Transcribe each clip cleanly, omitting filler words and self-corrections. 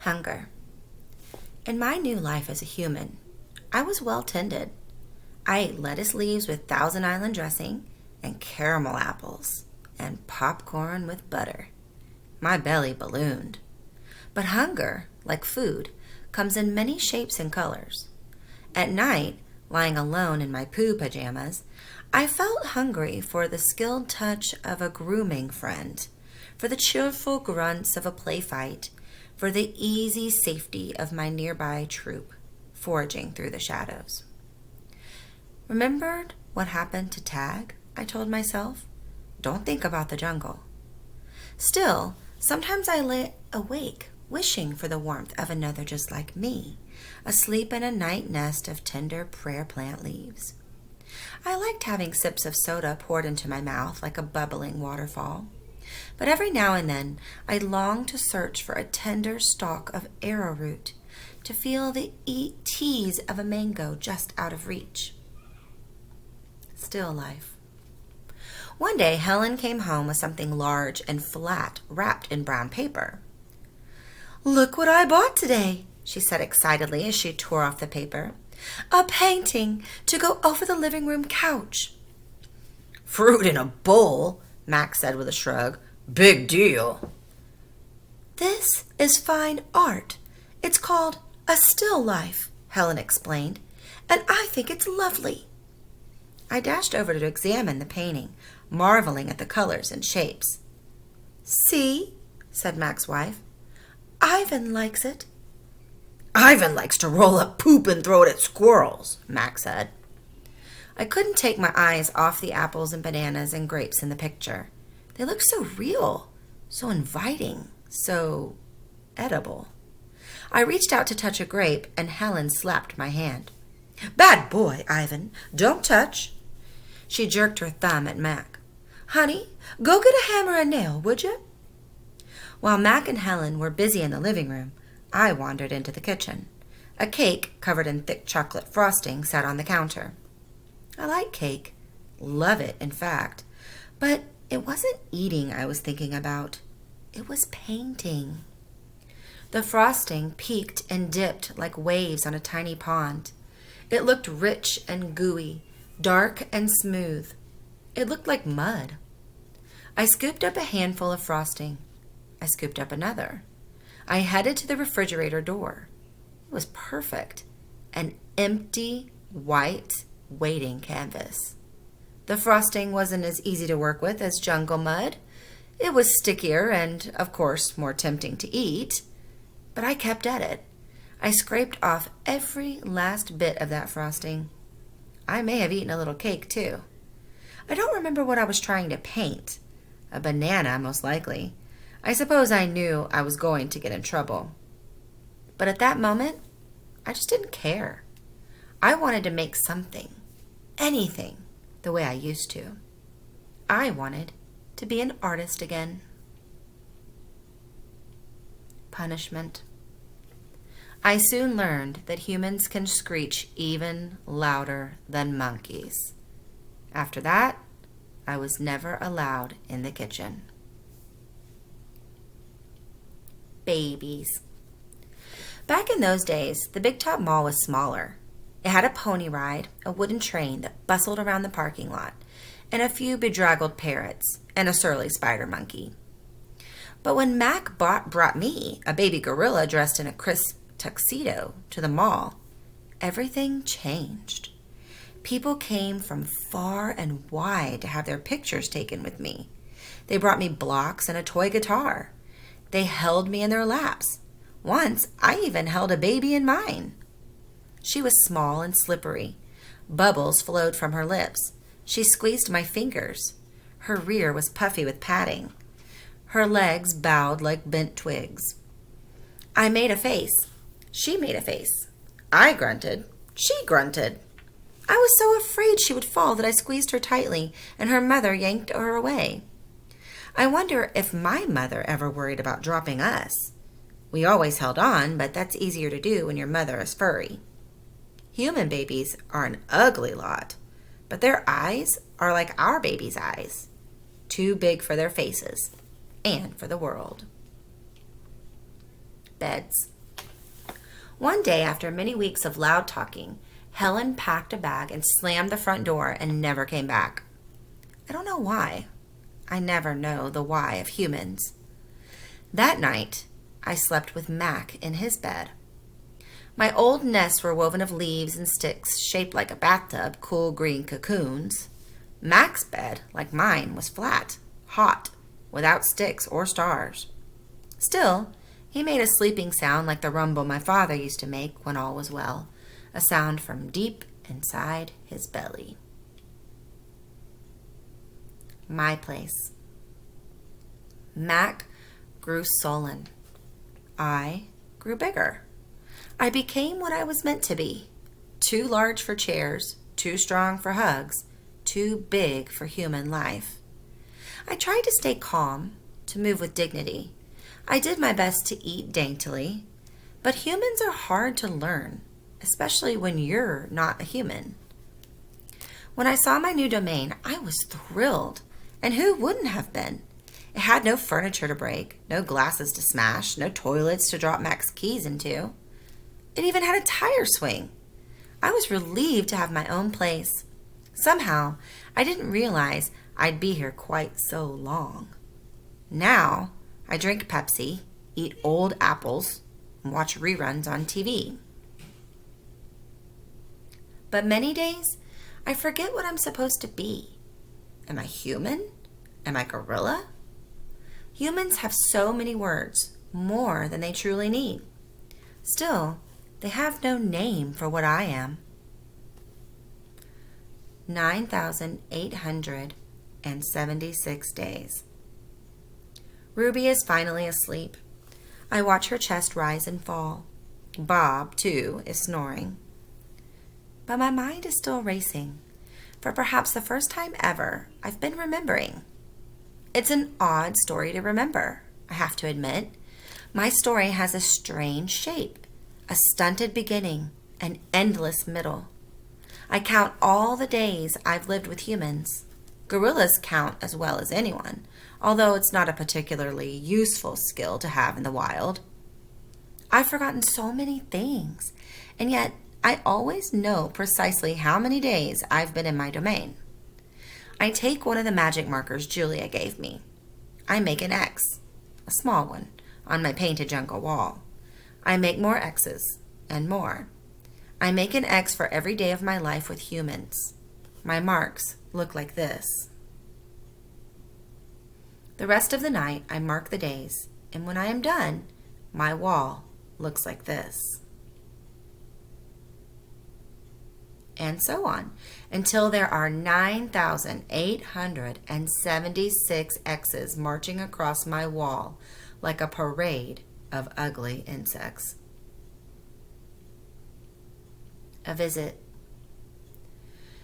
Hunger. In my new life as a human, I was well tended. I ate lettuce leaves with Thousand Island dressing and caramel apples and popcorn with butter. My belly ballooned. But hunger, like food, comes in many shapes and colors. At night, lying alone in my poo pajamas, I felt hungry for the skilled touch of a grooming friend, for the cheerful grunts of a play fight, for the easy safety of my nearby troop, foraging through the shadows. Remembered what happened to Tag? I told myself. Don't think about the jungle. Still, sometimes I lay awake, wishing for the warmth of another just like me, asleep in a night nest of tender prayer plant leaves. I liked having sips of soda poured into my mouth like a bubbling waterfall. But every now and then I longed to search for a tender stalk of arrowroot, to feel the tease of a mango just out of reach. Still life. One day Helen came home with something large and flat wrapped in brown paper. "Look what I bought today," she said excitedly as she tore off the paper. "A painting to go over the living room couch." "Fruit in a bowl," Max said with a shrug. "Big deal." "This is fine art. It's called a still life," Helen explained, "and I think it's lovely." I dashed over to examine the painting, marveling at the colors and shapes. "See," said Mac's wife. "Ivan likes it." "Ivan likes to roll up poop and throw it at squirrels," Mac said. I couldn't take my eyes off the apples and bananas and grapes in the picture. They looked so real, so inviting, so edible. I reached out to touch a grape, and Helen slapped my hand. "Bad boy, Ivan. Don't touch." She jerked her thumb at Mac. "Honey, go get a hammer and nail, would you?" While Mac and Helen were busy in the living room, I wandered into the kitchen. A cake covered in thick chocolate frosting sat on the counter. I like cake. Love it, in fact. But it wasn't eating I was thinking about. It was painting. The frosting peaked and dipped like waves on a tiny pond. It looked rich and gooey, dark and smooth. It looked like mud. I scooped up a handful of frosting. I scooped up another. I headed to the refrigerator door. It was perfect. An empty, white, waiting canvas. The frosting wasn't as easy to work with as jungle mud. It was stickier and, of course, more tempting to eat. But I kept at it. I scraped off every last bit of that frosting. I may have eaten a little cake, too. I don't remember what I was trying to paint. A banana, most likely. I suppose I knew I was going to get in trouble. But at that moment, I just didn't care. I wanted to make something, anything, the way I used to. I wanted to be an artist again. Punishment. I soon learned that humans can screech even louder than monkeys. After that, I was never allowed in the kitchen. Babies. Back in those days, the Big Top Mall was smaller. It had a pony ride, a wooden train that bustled around the parking lot, and a few bedraggled parrots, and a surly spider monkey. But when Mac brought me, a baby gorilla dressed in a crisp tuxedo, to the mall, everything changed. People came from far and wide to have their pictures taken with me. They brought me blocks and a toy guitar. They held me in their laps. Once, I even held a baby in mine. She was small and slippery. Bubbles flowed from her lips. She squeezed my fingers. Her rear was puffy with padding. Her legs bowed like bent twigs. I made a face. She made a face. I grunted. She grunted. I was so afraid she would fall that I squeezed her tightly, and her mother yanked her away. I wonder if my mother ever worried about dropping us. We always held on, but that's easier to do when your mother is furry. Human babies are an ugly lot, but their eyes are like our babies' eyes, too big for their faces and for the world. Beds. One day, after many weeks of loud talking, Helen packed a bag and slammed the front door and never came back. I don't know why. I never know the why of humans. That night, I slept with Mac in his bed. My old nests were woven of leaves and sticks shaped like a bathtub, cool green cocoons. Mac's bed, like mine, was flat, hot, without sticks or stars. Still, he made a sleeping sound like the rumble my father used to make when all was well, a sound from deep inside his belly. My place. Mac grew sullen. I grew bigger. I became what I was meant to be. Too large for chairs, too strong for hugs, too big for human life. I tried to stay calm, to move with dignity. I did my best to eat daintily, but humans are hard to learn, especially when you're not a human. When I saw my new domain, I was thrilled, and who wouldn't have been? It had no furniture to break, no glasses to smash, no toilets to drop Mac's keys into. It even had a tire swing. I was relieved to have my own place. Somehow, I didn't realize I'd be here quite so long. Now, I drink Pepsi, eat old apples, and watch reruns on TV. But many days, I forget what I'm supposed to be. Am I human? Am I gorilla? Humans have so many words, more than they truly need. Still, they have no name for what I am. 9,876 days. Ruby is finally asleep. I watch her chest rise and fall. Bob, too, is snoring. But my mind is still racing. For perhaps the first time ever, I've been remembering. It's an odd story to remember, I have to admit. My story has a strange shape, a stunted beginning, an endless middle. I count all the days I've lived with humans. Gorillas count as well as anyone, although it's not a particularly useful skill to have in the wild. I've forgotten so many things, and yet I always know precisely how many days I've been in my domain. I take one of the magic markers Julia gave me. I make an X, a small one, on my painted jungle wall. I make more X's, and more. I make an X for every day of my life with humans. My marks look like this. The rest of the night, I mark the days, and when I am done, my wall looks like this. And so on, until there are 9,876 X's marching across my wall like a parade of ugly insects. A visit.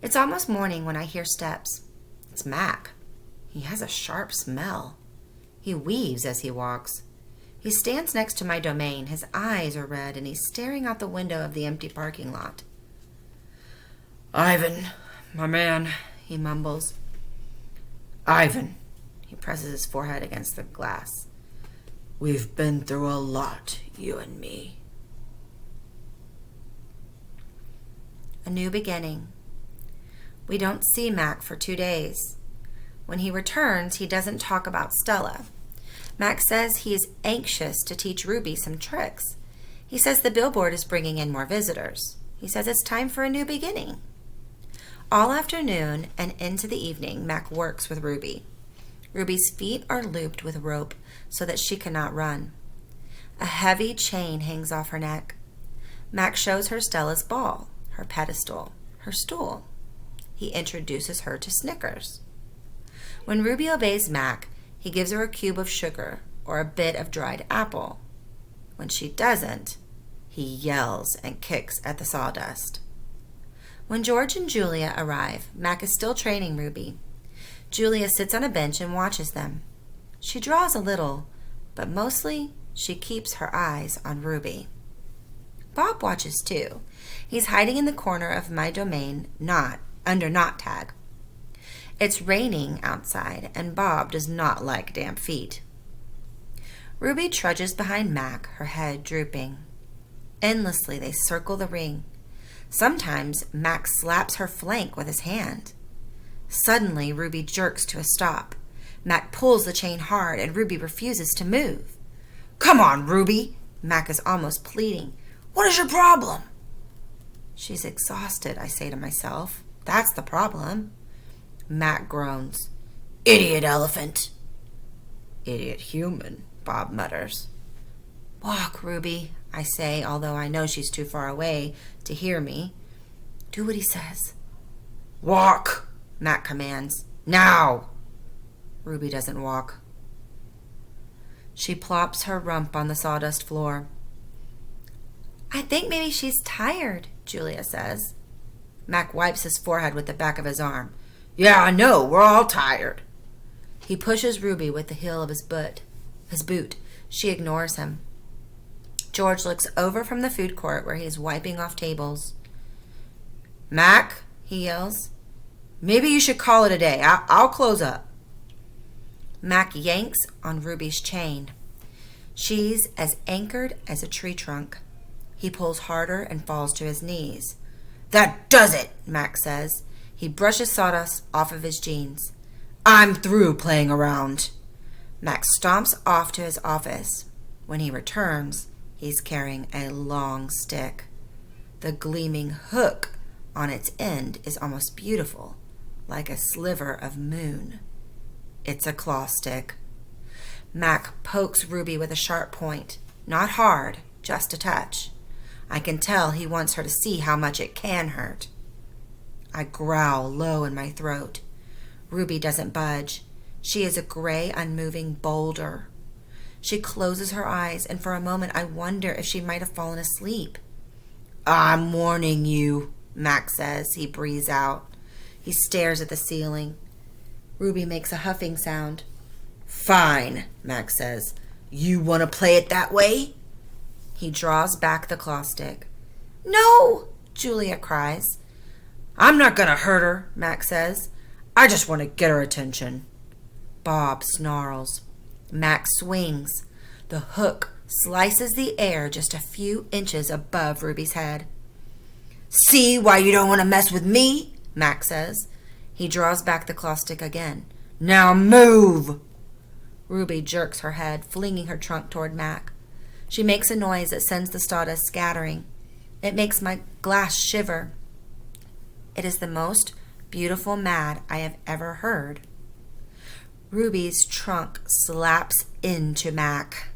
It's almost morning when I hear steps. It's Mac. He has a sharp smell. He weaves as he walks. He stands next to my domain. His eyes are red, and he's staring out the window of the empty parking lot. "Ivan, my man," he mumbles. "Ivan." He presses his forehead against the glass. "We've been through a lot, you and me." A new beginning. We don't see Mac for 2 days. When he returns, he doesn't talk about Stella. Mac says he is anxious to teach Ruby some tricks. He says the billboard is bringing in more visitors. He says it's time for a new beginning. All afternoon and into the evening, Mac works with Ruby. Ruby's feet are looped with rope so that she cannot run. A heavy chain hangs off her neck. Mac shows her Stella's ball, her pedestal, her stool. He introduces her to Snickers. When Ruby obeys Mac, he gives her a cube of sugar or a bit of dried apple. When she doesn't, he yells and kicks at the sawdust. When George and Julia arrive, Mac is still training Ruby. Julia sits on a bench and watches them. She draws a little, but mostly she keeps her eyes on Ruby. Bob watches too. He's hiding in the corner of my domain, under knot tag. It's raining outside, and Bob does not like damp feet. Ruby trudges behind Mac, her head drooping. Endlessly, they circle the ring. Sometimes Mac slaps her flank with his hand. Suddenly, Ruby jerks to a stop. Mac pulls the chain hard, and Ruby refuses to move. "Come on, Ruby!" Mac is almost pleading. "What is your problem?" "She's exhausted," I say to myself. "That's the problem." Mac groans. "Idiot elephant." "Idiot human," Bob mutters. "Walk, Ruby," I say, although I know she's too far away to hear me. "Do what he says." "Walk," Mac commands. "Now." Ruby doesn't walk. She plops her rump on the sawdust floor. "I think maybe she's tired," Julia says. Mac wipes his forehead with the back of his arm. "Yeah, I know. We're all tired." He pushes Ruby with the heel of his boot. She ignores him. George looks over from the food court where he is wiping off tables. "Mac," he yells, "maybe you should call it a day. I'll close up." Mac yanks on Ruby's chain. She's as anchored as a tree trunk. He pulls harder and falls to his knees. "That does it," Mac says. He brushes sawdust off of his jeans. "I'm through playing around." Mac stomps off to his office. When he returns, he's carrying a long stick. The gleaming hook on its end is almost beautiful, like a sliver of moon. It's a claw stick. Mac pokes Ruby with a sharp point. Not hard, just a touch. I can tell he wants her to see how much it can hurt. I growl low in my throat. Ruby doesn't budge. She is a gray, unmoving boulder. She closes her eyes, and for a moment I wonder if she might have fallen asleep. "I'm warning you," Mac says. He breathes out. He stares at the ceiling. Ruby makes a huffing sound. "Fine," Mac says. "You want to play it that way?" He draws back the claw stick. "No!" Julia cries. "I'm not going to hurt her," Mac says. "I just want to get her attention." Bob snarls. Mac swings. The hook slices the air just a few inches above Ruby's head. "See why you don't want to mess with me?" Mac says. He draws back the claw stick again. "Now move!" Ruby jerks her head, flinging her trunk toward Mac. She makes a noise that sends the sawdust scattering. It makes my glass shiver. It is the most beautiful mad I have ever heard. Ruby's trunk slaps into Mac.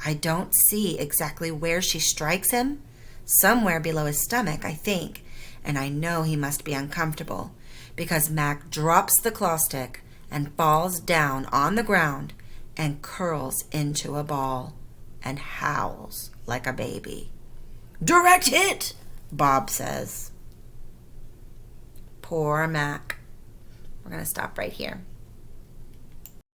I don't see exactly where she strikes him. Somewhere below his stomach, I think, and I know he must be uncomfortable because Mac drops the claw stick and falls down on the ground and curls into a ball and howls like a baby. "Direct hit," Bob says. Poor Mac. We're going to stop right here.